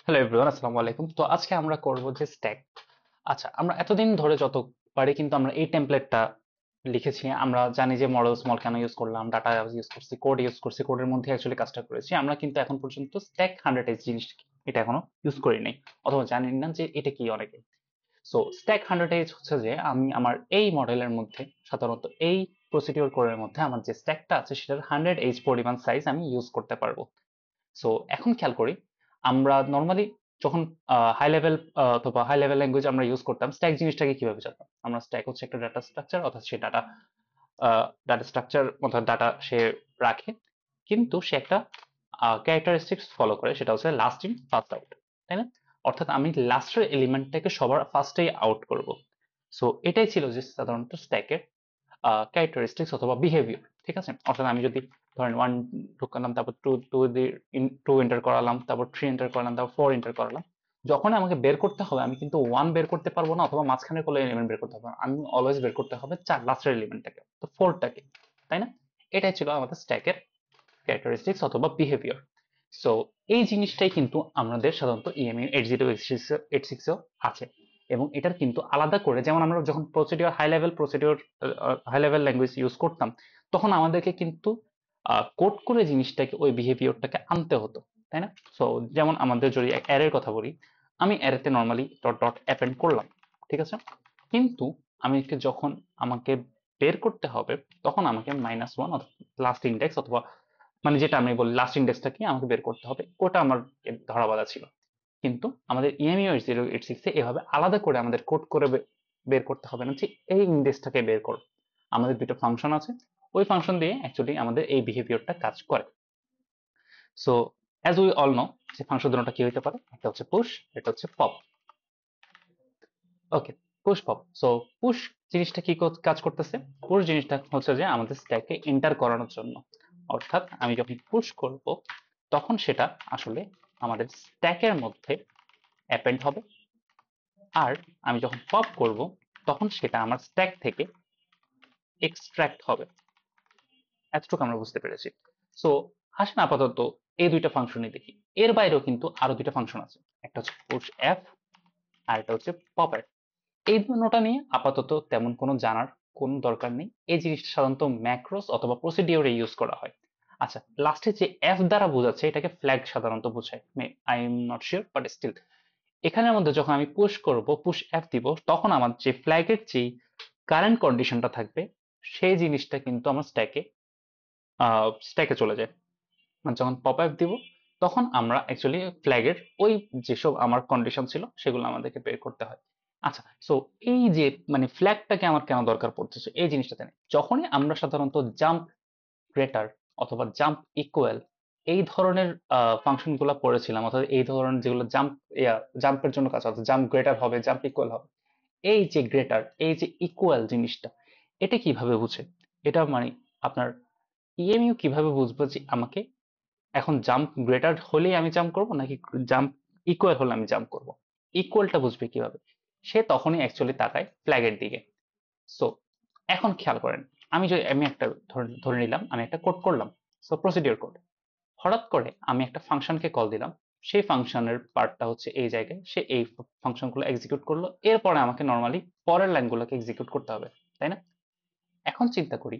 Hello everyone, আসসালামু আলাইকুম। তো আজকে আমরা করব যে স্ট্যাক। আচ্ছা, আমরা এতদিন ধরে যত পারি কিন্তু আমরা এই টেমপ্লেটটা লিখেছি। আমরা জানি যে মডেল স্মল কেন ইউজ করলাম, ডাটা ইউজ করছি, কোড ইউজ করছি, কোডের মধ্যে অ্যাকচুয়ালি কাজটা করেছি। আমরা কিন্তু এখন পর্যন্ত স্ট্যাক 100 জিনিস এটা এখনো ইউজ করি নাই, অথবা জানি না যে এটা কি অনেকে। সো স্ট্যাক 100 হচ্ছে যে আমি আমার এই মডেলের মধ্যে সাধারণত এই প্রসিডিওর কোডের মধ্যে আমার যে স্ট্যাকটা আছে সেটার 100 পরিমাণ সাইজ আমি ইউজ করতে পারবো। সো এখন খেয়াল করি, আমরা নর্মালি যখন হাই লেভেল অথবা হাই লেভেল ল্যাঙ্গুয়েজ আমরা ইউজ করতাম, স্ট্যাক জিনিসটাকে কিভাবে জানতাম? আমরা স্ট্যাক হচ্ছে একটা ডাটা স্ট্রাকচার, অর্থাৎ সেই ডাটা স্ট্রাকচার অর্থাৎ ডাটা সে রাখে, কিন্তু সে একটা ক্যারেক্টারিস্টিক্স ফলো করে, সেটা হচ্ছে লাস্ট ইন ফার্স্ট আউট, তাই না? অর্থাৎ আমি লাস্টের এলিমেন্টটাকে সবার ফার্স্টেই আউট করব। সো এটাই ছিল যে সাধারণত স্ট্যাকের ক্যারেক্টারিস্টিক্স অথবা বিহেভিয়ার। ঠিক আছে, অর্থাৎ আমি যদি ধরেন ওয়ান ঢুকালাম, তারপর টু টু দিয়ে টু এন্টার করালাম, তারপর থ্রি এন্টার করালাম, তারপর ফোর এন্টার করালাম, যখন আমাকে বের করতে হবে আমি কিন্তু ওয়ান বের করতে পারবো না, অথবা মাঝখানের কোনো এলিমেন্ট বের করতে হবে না। আমি অলওয়েজ বের করতে হবে চার লাস্টের এলিমেন্টটাকে, তো ফোরটাকে, তাই না? এটাই ছিল আমাদের স্ট্যাকের ক্যারেক্টারিস্টিক্স অথবা বিহেভিয়ার। সো এই জিনিসটাই কিন্তু আমাদের সাধারণত ইএমইউ 8086-এও আছে, এবং এটার কিন্তু আলাদা করে, যেমন আমরা যখন হাই লেভেল ল্যাঙ্গুয়েজ ইউজ করতাম, তখন আমাদেরকে কিন্তু কোড করে জিনিসটাকে, ওই বিহেভিয়ারটাকে আনতে হতো, তাই না? সো যেমন আমাদের যদি অ্যারের কথা বলি, আমি অ্যারেতে নর্মালি ডট ডট অ্যাপেন্ড করলাম, ঠিক আছে, কিন্তু আমি যখন আমাকে বের করতে হবে, তখন আমাকে -1 অথবা লাস্ট ইন্ডেক্স, অথবা মানে যেটা আমি বলি লাস্ট ইন্ডেক্সটা কি আমাকে বের করতে হবে, ওটা আমার ধরা বাঁধা ছিল। কিন্তু আমাদের ইএমইউ 8086-এ এভাবে আলাদা করে আমাদের কোড করে বের করতে হবে না যে এই ইন্ডেক্সটাকে বের করো। আমাদের দুটো ফাংশন আছে, ওই ফাংশন দিয়ে অ্যাকচুয়ালি আমাদের এই বিহেভিয়ারটা কাজ করে। So as we all know, যে ফাংশন দুটোটা কি হতে পারে, একটা হচ্ছে পুশ, এটা হচ্ছে pop. Okay, push pop. So push জিনিসটা কি কাজ করতেছে? পুশ জিনিসটা হচ্ছে যে আমাদের স্ট্যাকে এন্টার করানোর জন্য, অর্থাৎ আমি যখন পুশ করব তখন সেটা আসলে আমাদের স্ট্যাকের মধ্যে অ্যাপেন্ড হবে, আর আমি যখন পপ করব তখন সেটা আমার স্ট্যাক থেকে এক্সট্রাক্ট হবে। এতটুকু আমরা বুঝতে পেরেছি। সো আসেন আপাতত এই দুইটা ফাংশনই দেখি। এর বাইরেও কিন্তু আরো দুইটা ফাংশন আছে, একটা হচ্ছে পুশ এফ, আর একটা হচ্ছে পপ এফ। এই দুটোটা নিয়ে আপাতত তেমন কোনো জানার কোনো দরকার নেই। এই জিনিসটা সাধারণত ম্যাক্রোস অথবা প্রসিডিওরে ইউজ করা হয়। আচ্ছা, লাস্টে যে এফ দ্বারা বোঝাচ্ছে এটাকে ফ্ল্যাগ সাধারণত বোঝায়, I am not sure, but still এখানের মধ্যে যখন আমি পুশ করব, পুশ এফ দিব, তখন আমার যে ফ্ল্যাগের যে কারেন্ট কন্ডিশনটা থাকবে, সেই জিনিসটা কিন্তু আমার স্ট্যাকে চলে যায়। মানে যখন পপ আপ দিব, তখন আমরা অ্যাকচুয়ালি ফ্ল্যাগের ওই যেসব আমার কন্ডিশন ছিল সেগুলো আমাদেরকে বের করতে হয়। আচ্ছা, সো এই যে মানে ফ্ল্যাগটাকে আমার কেন দরকার পড়তেছে এই জিনিসটাতে নেই, যখনই আমরা সাধারণত জাম্প গ্রেটার অথবা জাম্প ইকুয়াল এই ধরনের ফাংশন গুলো পড়েছিলাম, অর্থাৎ এই ধরনের যেগুলো জাম্পের জন্য কাজ, অর্থাৎ জাম্প গ্রেটার হবে, জাম্প ইকুয়াল হবে। এই যে গ্রেটার, এই যে ইকুয়াল জিনিসটা, এটা কিভাবে বুঝে? এটা মানে আপনার ইএমইউ কিভাবে বুঝবো যে আমাকে এখন জাম্প গ্রেটার হলেই আমি জাম্প করব, নাকি জাম্প ইকুয়াল হলে আমি জাম্প করব? ইকুয়ালটা বুঝবে কিভাবে? সে তখনই অ্যাকচুয়ালি তাকায় ফ্ল্যাগের দিকে। সো এখন খেয়াল করেন, আমি একটা ধরে নিলাম আমি একটা কোড করলাম, সো প্রসিডিওর কোড। হঠাৎ করে আমি একটা ফাংশনকে কল দিলাম, সেই ফাংশনের পার্টটা হচ্ছে এই জায়গায়, সে এই ফাংশনগুলো এক্সিকিউট করলো, এরপরে আমাকে নর্মালি পরের লাইনগুলোকে এক্সিকিউট করতে হবে, তাই না? এখন চিন্তা করি,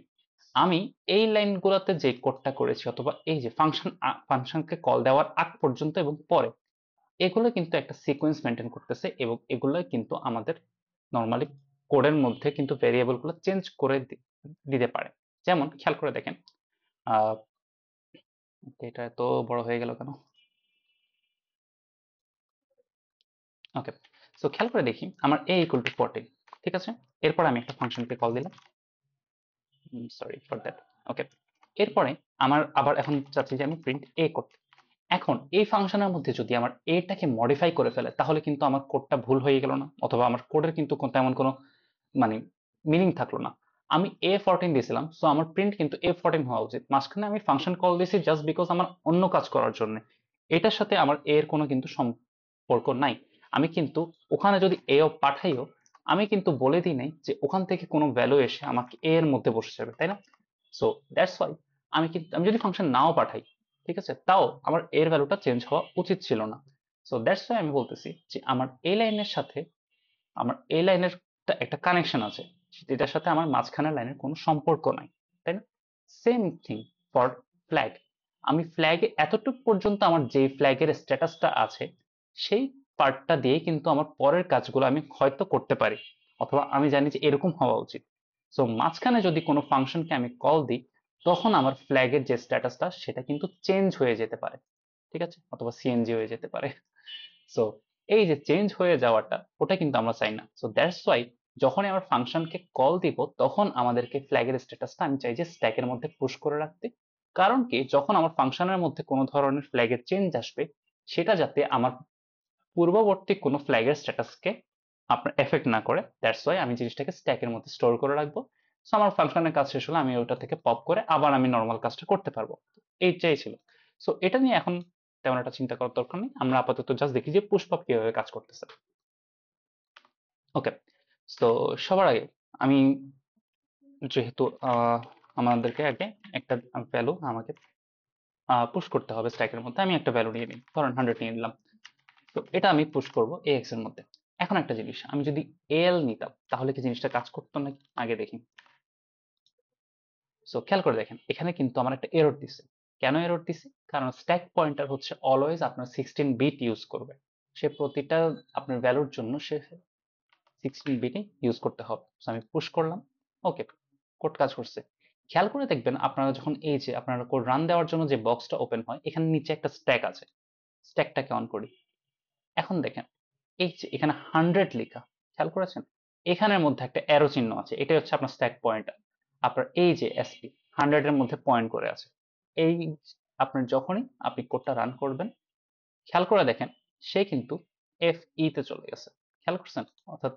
আমি এই লাইনগুলোতে যে কোডটা করেছি, অথবা এই যে ফাংশনকে কল দেওয়ার আগ পর্যন্ত এবং পরে, এগুলো কিন্তু একটা সিকোয়েন্স মেনটেন করতেছে, এবং এগুলো কিন্তু আমাদের নর্মালি কোডের মধ্যে কিন্তু ভেরিয়েবল গুলো চেঞ্জ করে দিতে পারে। যেমন খেয়াল করে দেখেন, আহ এটা এত বড় হয়ে গেল কেন? ওকে, সো খেয়াল করে দেখি আমার a ইকুয়াল টু 14, ঠিক আছে। এরপর আমি একটা ফাংশনকে কল দিলাম, সরি ফর দ্যাট। ওকে, এরপরে আমার আবার এখন চাচ্ছি যে আমি প্রিন্ট a করতে। এখন এই ফাংশনের মধ্যে যদি আমার এটাকে মডিফাই করে ফেলে, তাহলে কিন্তু আমার কোডটা ভুল হয়ে গেল না, অথবা আমার কোডের কিন্তু তেমন কোনো মানে মিনিং থাকলো না। আমি A14 দিয়েছিলাম, সো আমার প্রিন্ট কিন্তু A14 হওয়া উচিত। মাঝখানে আমি ফাংশন কল দিয়েছি জাস্ট বিকজ আমার অন্য কাজ করার জন্য, এটার সাথে আমার এর কোনো কিন্তু সম্পর্ক নাই। আমি কিন্তু ওখানে যদি এও পাঠাইও, আমি কিন্তু বলে দিই নাই যে ওখান থেকে কোনো ভ্যালু এসে আমাকে এ এর মধ্যে বসে যাবে, তাই না? সো দ্যাটস ওয়াই আমি যদি ফাংশন নাও পাঠাই, ঠিক আছে, তাও আমার এর ভ্যালুটা চেঞ্জ হওয়া উচিত ছিল না। সো দ্যাটস ওয়াই আমি বলতেছি যে আমার এই লাইনের সাথে আমার এই লাইনের একটা কানেকশন আছে, যেটার সাথে আমার মাঝখানের লাইনের কোনো সম্পর্ক নাই, তাই না? Same thing for flag. আমি ফ্ল্যাগে এতটুকু পর্যন্ত আমার যে ফ্ল্যাগের স্ট্যাটাসটা আছে সেই পার্টটা দিয়ে কিন্তু আমার পরের কাজগুলো আমি হয়তো করতে পারি, অথবা আমি জানি যে এরকম হওয়া উচিত। সো মাঝখানে যদি কোনো ফাংশনকে আমি কল দিই, তখন আমার ফ্ল্যাগের যে স্ট্যাটাসটা সেটা কিন্তু চেঞ্জ হয়ে যেতে পারে, ঠিক আছে, অথবা সিএনজি হয়ে যেতে পারে। সো এই যে চেঞ্জ হয়ে যাওয়াটা, ওটা কিন্তু আমরা চাই না। সো দ্যাটস ওয়াই যখনই আমার ফাংশনকে কল দিব তখন আমাদেরকে ফ্ল্যাগের স্ট্যাটাসটা আমি চাই যে স্ট্যাকের মধ্যে পুশ করে রাখতে। কারণ কি, যখন আমার ফাংশনের মধ্যে কোনো ধরনের ফ্ল্যাগের চেঞ্জ আসবে, সেটা যাতে আমার পূর্ববর্তী কোনো ফ্ল্যাগের স্ট্যাটাসকে আপনার এফেক্ট না করে, দ্যাটস ওয়াই আমি জিনিসটাকে স্ট্যাকের মধ্যে স্টোর করে রাখবো। সো আমার ফাংশনের কাজ শেষ হলে আমি ওটা থেকে পপ করে আবার আমি নর্মাল কাজটা করতে পারবো। এইটাই ছিল। সো এটা নিয়ে এখন তেমন একটা চিন্তা করার দরকার নেই, আমরা আপাতত জাস্ট দেখি যে পুশ পপ কিভাবে কাজ করতেছে। ওকে, তো সবার আগে আমি, যেহেতু আমাদেরকে আগে একটা ভ্যালু আমাকে পুশ করতে হবে স্ট্যাকের মধ্যে, আমি একটা ভ্যালু নিয়ে নিই, ধরেন 100 নিয়ে নিলাম। তো এটা আমি পুশ করব এক্স এর মধ্যে। এখন একটা জিনিস, আমি যদি এল নিতাম তাহলে কি জিনিসটা কাজ করতো নাকি আগে দেখি। সো খেয়াল করে দেখেন, এখানে কিন্তু আমার একটা এরর দিছে। কেন এরর দিছে? কারণ স্ট্যাক পয়েন্টার হচ্ছে অলওয়েজ আপনার 16 বিট ইউজ করবে। সে প্রতিটা আপনার ভ্যালুর জন্য সে 16 বিটই ইউজ করতে হবে। সো আমি পুশ করলাম, ওকে, কোড কাজ করছে। খেয়াল করে দেখবেন আপনারা যখন এই যে আপনারা কোড রান দেওয়ার জন্য যে বক্সটা ওপেন হয়, এখানে নিচে একটা স্ট্যাক আছে। স্ট্যাকটাকে অন করি। এখন দেখেন এই যে এখানে 100 লেখা, খেয়াল করেছেন? এখানের মধ্যে একটা অ্যারো চিহ্ন আছে, এটাই হচ্ছে আপনার স্ট্যাক পয়েন্টার। আপনার এই যে এসপি 100 এর মধ্যে পয়েন্ট করে আছে। এই আপনার যখনই আপনি কোডটা রান করবেন, খেয়াল করে দেখেন সে কিন্তু এফ তে চলে গেছে। খেয়াল করছেন? অর্থাৎ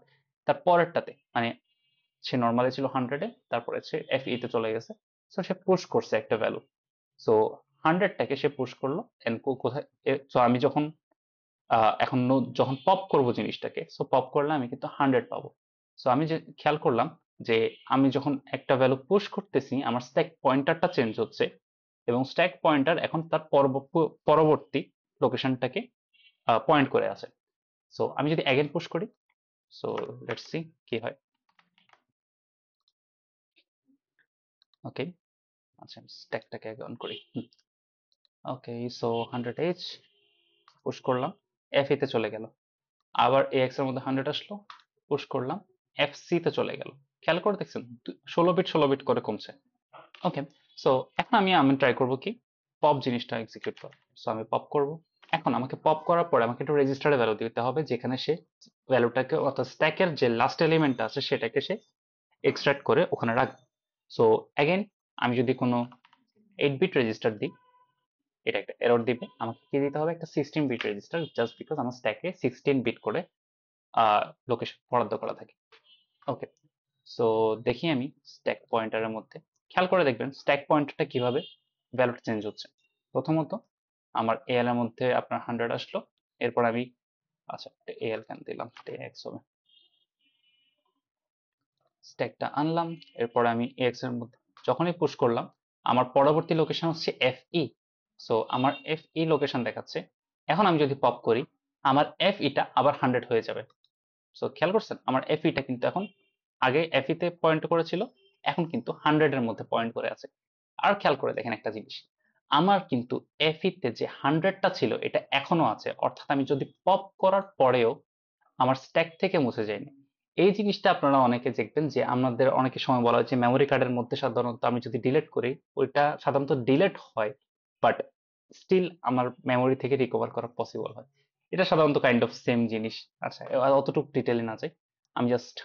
তার পরেরটাতে, মানে সে নর্মালি ছিল 100-এ, তারপরে সে এফ তে চলে গেছে। সো সে পুশ করছে একটা ভ্যালু। সো 100টাকে সে পুশ করলো। কোথায়? সো আমি যখন এখন যখন পপ করব জিনিসটাকে, সো পপ করলে আমি কিন্তু 100 পাবো। সো আমি যে খেয়াল করলাম যে আমি যখন একটা ভ্যালু পুশ করতেছি আমার স্ট্যাক পয়েন্টারটা চেঞ্জ হচ্ছে, এবং স্ট্যাক পয়েন্টার এখন তার পরবর্তী লোকেশনটাকে পয়েন্ট করে আছে। সো আমি যদি অ্যাগেন পুশ করি, সো লেটস সি কি হয়। ওকে, আচ্ছা স্ট্যাকটাকে আগে অন করি। ওকে, সো 100h পুশ করলাম, এফ তে চলে গেল। আবার এক্স এর মধ্যে 100 আসলো, পুশ করলাম, এফ তে চলে গেল। খেয়াল করে দেখছেন 16 বিট করে কমছে। ওকে, সো এখন আমি ট্রাই করব কি পপ জিনিসটা এক্সিকিউট করা। সো আমি পপ করব। এখন আমাকে পপ করার পরে আমাকে একটু রেজিস্টারে ভ্যালু দিতে হবে, যেখানে সে ভ্যালুটাকে, অর্থাৎ স্ট্যাকের যে লাস্ট এলিমেন্টটা আছে সেটাকে সে এক্সট্রাক্ট করে ওখানে রাখবে। সো অ্যাগেন আমি যদি কোনো 8 বিট রেজিস্টার দিই, এটা একটা এরর দিবে। আমাকে কি দিতে হবে? একটা 16 বিট রেজিস্টার, জাস্ট বিকজ আমার স্ট্যাকে 16 বিট করে লোকেশন বরাদ্দ করা থাকে। ওকে, সো দেখি আমি স্ট্যাক পয়েন্টারের মধ্যে, খেয়াল করে দেখবেন স্ট্যাক পয়েন্টারটা কিভাবে ভ্যালুটা চেঞ্জ হচ্ছে। প্রথমত আমার এএল এর মধ্যে আপনার 100 আসলো, এরপর আমি, আচ্ছা এএল কেন দিলাম, এক্স হবে, স্ট্যাকটা আনলাম, এরপর আমি এক্স এর মধ্যে যখনই পুশ করলাম আমার পরবর্তী লোকেশন হচ্ছে এফই। সো আমার এফই লোকেশন দেখাচ্ছে। এখন আমি যদি পপ করি আমার এফইটা আবার 100 হয়ে যাবে। সো খেয়াল করছেন আমার এফইটা কিন্তু এখন, আগে এফইতে পয়েন্ট করেছিল, এখন কিন্তু 100 এর মধ্যে পয়েন্ট করে আছে। আর খেয়াল করে দেখেন একটা জিনিস, আমার কিন্তু এফইতে যে 100টা ছিল এটা এখনো আছে, অর্থাৎ আমি যদি পপ করার পরেও আমার স্ট্যাক থেকে মুছে যায়নি। এই জিনিসটা আপনারা অনেকে দেখবেন যে আমাদের অনেকের সময় বলা হয় যে মেমোরি কার্ডের মধ্যে সাধারণত আমি যদি ডিলিট করি, ওইটা সাধারণত ডিলিট হয়, বাট স্টিল আমার মেমোরি থেকে রিকভার করা পসিবল হয়। এটা সাধারণত কাইন্ড অফ সেম জিনিস। আচ্ছা, এবার অতটুকু ডিটেলে না যাই, আমি জাস্ট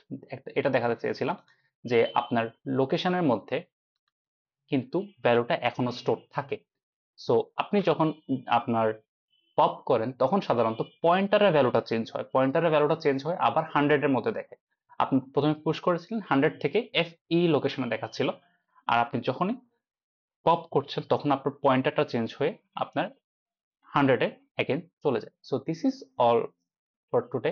এটা দেখাতে চেয়েছিলাম যে আপনার লোকেশনের মধ্যে কিন্তু ভ্যালুটা এখনো স্টোর থাকে। সো আপনি যখন আপনার পপ করেন তখন সাধারণত পয়েন্টারের ভ্যালুটা চেঞ্জ হয়, পয়েন্টারের ভ্যালুটা চেঞ্জ হয় আবার 100 এর মধ্যে দেখে। আপনি প্রথমে পুশ করেছিলেন 100 থেকে এফই লোকেশনে দেখাচ্ছিল, আর আপনি যখনই পপ করছেন তখন আপনার পয়েন্টারটা চেঞ্জ হয়ে আপনার 100-এ অ্যাগেন চলে যায়। So this is all for today.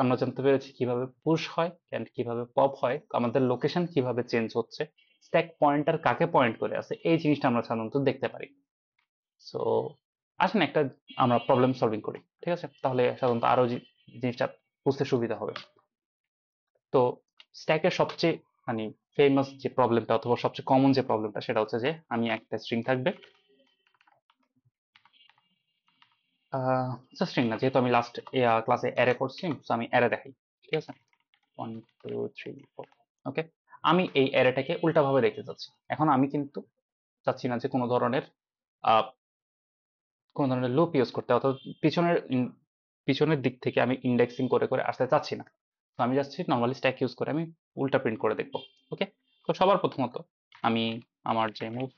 আমরা জানতে পেরেছি কিভাবে পুশ হয় এন্ড কিভাবে পপ হয়, আমাদের লোকেশন কিভাবে চেঞ্জ হচ্ছে, স্ট্যাক পয়েন্টার কাকে পয়েন্ট করে আছে, এই জিনিসটা আমরা সাধারণত দেখতে পারি। সো আসেন একটা আমরা প্রবলেম সলভিং করি, ঠিক আছে? তাহলে সাধারণত আরো জিনিসটা বুঝতে সুবিধা হবে। তো স্ট্যাকের সবচেয়ে মানে ফেমাস যে প্রবলেমটা অথবা সবচেয়ে কমন যে প্রবলেমটা সেটা হচ্ছে যে আমি একটা স্ট্রিং থাকবে, স্ট্রিং না, যেহেতু আমি লাস্ট ক্লাসে অ্যারে করছি, তো আমি অ্যারে দেখাই, ঠিক আছে? 1 2 3 4, ওকে। আমি এই অ্যারেটাকে উল্টাভাবে দেখতে চাচ্ছি। এখন আমি কিন্তু চাচ্ছি না যে আহ, কোনো ধরনের লুপ ইউজ করতে, অর্থাৎ পিছনের দিক থেকে আমি ইন্ডেক্সিং করে করে আসতে চাচ্ছি না। তো আমি যাচ্ছি নর্মালি স্ট্যাক ইউজ করে আমি উল্টা প্রিন্ট করে দেখবো। ওকে, তো সবার প্রথমত আমি আমার যে মুভ,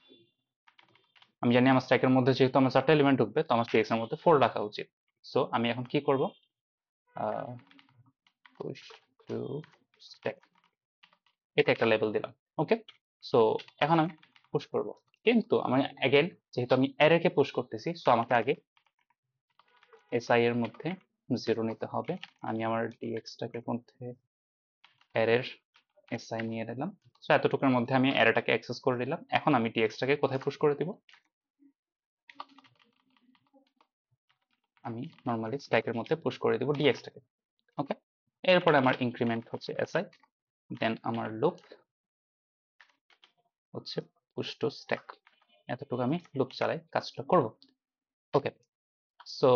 আমি জানি আমার স্ট্যাকের মধ্যে যেহেতু আমার 4টা এলিমেন্ট ঢুকবে, তো আমার টিএক্স এর মধ্যে 4 রাখা উচিত। সো আমি এখন কি করব, পুশ টু স্ট্যাক, এটা একটা লেবেল দিলাম। ওকে, সো এখন আমি পুশ করব, কিন্তু আমি অ্যাগেন যেহেতু আমি অ্যারেকে পুশ করতেছি, সো আমাকে আগে এসআই এর মধ্যে 0 নিতে হবে। আমি আমার ডিএক্সটাকে মধ্যে অ্যারের এসআই নিয়ে নিলাম। সো এতটুকুর মধ্যে আমি অ্যারেটাকে অ্যাক্সেস করে দিলাম। এখন আমি ডিএক্সটাকে কোথায় পুশ করে দিব, আমি নর্মালি স্ট্যাকের মধ্যে পুশ করে দিব ডিএক্সটাকে। ওকে, এরপরে আমার ইনক্রিমেন্ট হচ্ছে এসআই, দেন আমার লুপ হচ্ছে পুশ টু স্ট্যাক। এতটুকু আমি লুপ চালাই কাজটা করব। ওকে, সো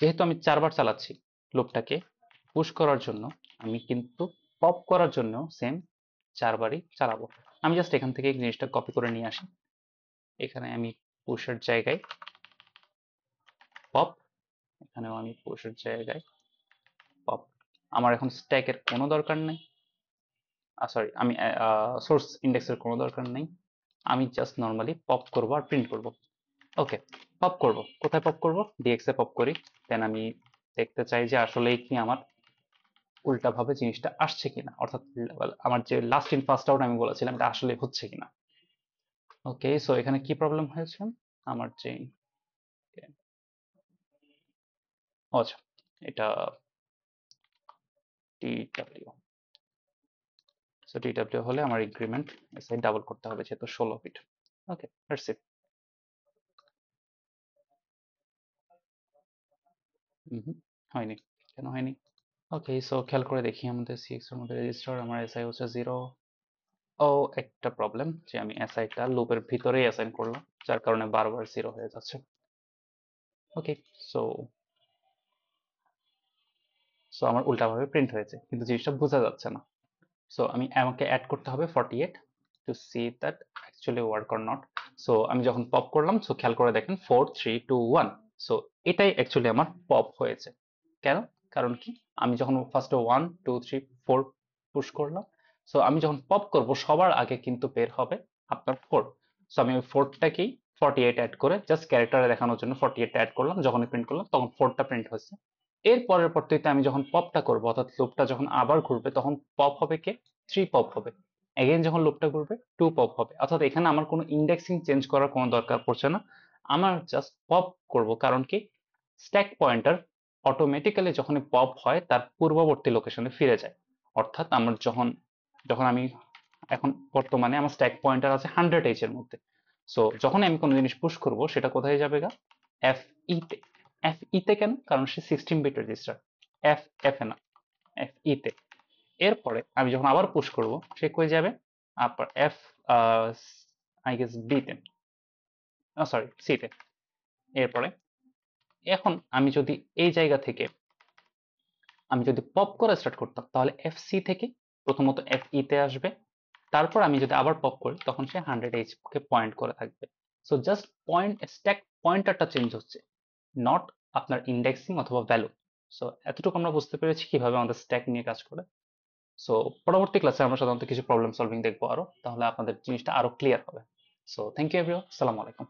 যেহেতু আমি 4বার চালাচ্ছি লুপটাকে পুশ করার জন্য, আমি কিন্তু পপ করার জন্য সেম 4বারই চালাবো। আমি জাস্ট এখান থেকে এই জিনিসটা কপি করে নিয়ে আসি। এখানে আমি পুশের জায়গায় পপ, এখানেও আমি পুশের জায়গায় পপ। আমার এখন স্ট্যাকের কোনো দরকার নেই, সরি আমি সোর্স ইন্ডেক্সের কোনো দরকার নেই। আমি জাস্ট নর্মালি পপ করব আর প্রিন্ট করব। ওকে, পপ করব, কোথায় পপ করব, ডিএক্স এ পপ করি। দেন আমি দেখতে চাই যে আসলেই কি আমার উল্টাভাবে জিনিসটা আসছে কিনা, অর্থাৎ আমার যে লাস্ট ইন ফার্স্ট আউট আমি বলেছিলাম এটা আসলে হচ্ছে কিনা। ওকে, সো এখানে কি প্রবলেম হয়েছে, আমার যে আচ্ছা এটা টিডব্লিউ, সো টিডব্লিউ হলে আমার ইনক্রিমেন্ট এসআই ডাবল করতে হবে যেহেতু 16 ফিট। Okay, that's it. হয়নি, কেন হয়নি? ওকে, সো খেয়াল করে দেখি আমাদের সিএক্স এর মধ্যে রেজিস্টার, আমার এসআই হচ্ছে 0। ও, একটা প্রবলেম যে আমি এসআইটা লুপের ভিতরেই অ্যাসাইন করলাম, যার কারণে বারবার 0 হয়ে যাচ্ছে। ওকে, সো সো আমার উল্টাভাবে প্রিন্ট হয়েছে কিন্তু জিনিসটা বোঝা যাচ্ছে না। সো আমাকে অ্যাড করতে হবে 48 to see that actually work or not. So আমি যখন পপ করলাম, সো খেয়াল করে দেখেন 4 3 2 1, সো এটাই অ্যাকচুয়ালি আমার পপ হয়েছে। কেন, কারণ কি, আমি যখন ফার্স্টে 1 2 3 4 পুশ করলাম, সো আমি যখন পপ করব সবার আগে কিন্তু বের হবে আপনার 4। সো আমি ওই 4টাকেই 48 অ্যাড করে জাস্ট ক্যারেক্টারে দেখানোর জন্য 48 অ্যাড করলাম, যখনই প্রিন্ট করলাম তখন 4টা প্রিন্ট হয়েছে। এর পরের পরবর্তীতে আমি যখন পপটা করবো, অর্থাৎ লুপটা যখন আবার ঘুরবে, তখন পপ হবে কে, 3 পপ হবে। এগেইন যখন লুপটা ঘুরবে 2 পপ হবে, অর্থাৎ এখানে আমার কোনো ইন্ডেক্সিং চেঞ্জ করার কোনো দরকার পড়ছে না। আমার জাস্ট পপ করব, কারণ কি, স্ট্যাক পয়েন্টার অটোমেটিক্যালি যখন পপ হয় তার পূর্ববর্তী লোকেশনে ফিরে যায়। অর্থাৎ আমার যখন যখন আমি এখন বর্তমানে আমার স্ট্যাক পয়েন্টার আছে 100H এর মধ্যে। সো যখনই আমি কোনো জিনিস পুশ করব সেটা কোথায় যাবে গা, এফ ই তে। এফ ই তে কেন, কারণ সে 16 bit register, F F A না, এফ ই তে। এরপরে আমি যখন আবার পুশ করব সে কই যাবে, আপনার এফ আই গেস বি তে, সরি সি তে। এরপরে এখন আমি যদি এই জায়গা থেকে আমি যদি পপ করে স্টার্ট করতাম, তাহলে এফ সি থেকে প্রথমত এফ ই তে আসবে, তারপর আমি যদি আবার পপ করি তখন সে 100H কে পয়েন্ট করে থাকবে। সো জাস্ট পয়েন্ট স্ট্যাক পয়েন্টারটা চেঞ্জ হচ্ছে, নট আপনার ইন্ডেক্সিং অথবা ভ্যালু। সো এতটুকু আমরা বুঝতে পেরেছি কিভাবে আমাদের স্ট্যাক নিয়ে কাজ করে। সো পরবর্তী ক্লাসে আমরা সাধারণত কিছু প্রবলেম সলভিং দেখবো আরো, তাহলে আপনাদের জিনিসটা আরো ক্লিয়ার হবে। সো থ্যাংক ইউ এভরিওয়ান, আসসালামু আলাইকুম।